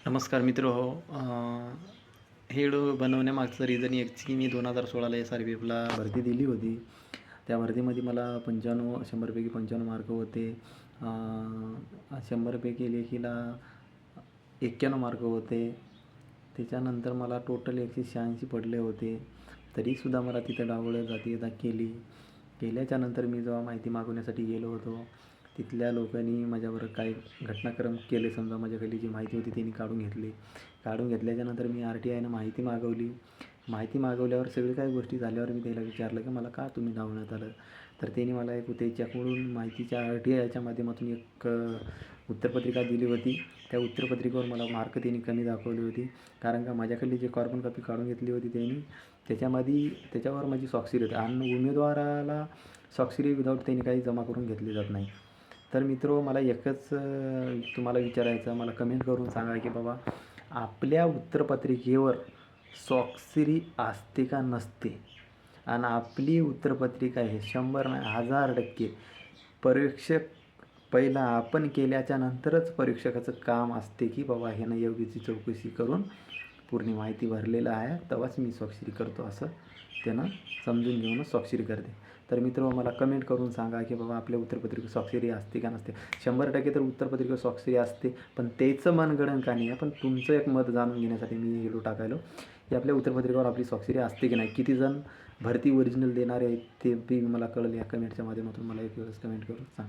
नमस्कार मित्र हो. हे व्हिडिओ बनवण्यामागचं रिझन एक की मी 2016ला SRPFला भरती दिली होती. त्या भरतीमध्ये मला 100पैकी 95 मार्क होते. 100पैकी लेखीला 91 मार्क होते. त्याच्यानंतर मला टोटल 186 पडले होते. तरीसुद्धा मला तिथं डावललं जाती केली. केल्याच्यानंतर मी जेव्हा माहिती मागवण्यासाठी गेलो होतो, तिथल्या लोकांनी माझ्यावर काही घटनाक्रम केले. समजा माझ्याकडली जी माहिती होती त्यांनी काढून घेतली. काढून घेतल्याच्यानंतर मी RTIनं माहिती मागवली. माहिती मागवल्यावर सगळी काही गोष्टी झाल्यावर मी त्याला विचारलं की मला का तुम्ही डावलण्यात आलं. तर त्यांनी मला एक त्याच्याकडून माहितीच्या RTIच्या माध्यमातून एक उत्तरपत्रिका दिली होती. त्या उत्तरपत्रिकेवर मला मार्क त्यांनी कमी दाखवली होती, कारण का माझ्याकडली जी कार्बन कॉपी काढून घेतली होती त्यांनी त्याच्यावर माझी स्वाक्षरी होती आणि उमेदवाराला स्वाक्षरी विदाऊट त्यांनी काही जमा करून घेतली जात नाही. तर मित्रो, मला एकच तुम्हाला विचारायचं, मला कमेंट करून सांगा की बाबा आपल्या उत्तरपत्रिकेवर स्वाक्षरी असते का नसते. आणि आपली उत्तरपत्रिका हे 100 नाही 1000% परीक्षक पहिला आपण केल्याच्या नंतरच परीक्षकाचं काम असते की बाबा ह्यानं योग्यची चौकशी करून पूर्ण माहिती भरलेलं आहे तेव्हाच मी स्वाक्षरी करतो, असं त्यानं समजून घेऊनच स्वाक्षरी करते. तर मित्र, मला कमेंट करून सांगा की बाबा आपल्या उत्तरपत्रिकेवर स्वाक्षरी असते का नसते. 100% तर उत्तरपत्रिकेवर स्वाक्षरी असते, पण त्याचं मनगणन का नाही आहे. पण तुमचं एक मत जाणून घेण्यासाठी मी व्हिडिओ टाकायलो की आपल्या उत्तरपत्रिकेवर आपली स्वाक्षरी असते की नाही. किती जण भरती ओरिजिनल देणारे आहेत ते बी मला कळलं या कमेंटच्या माध्यमातून. मला एक वेळेस कमेंट करून सांग.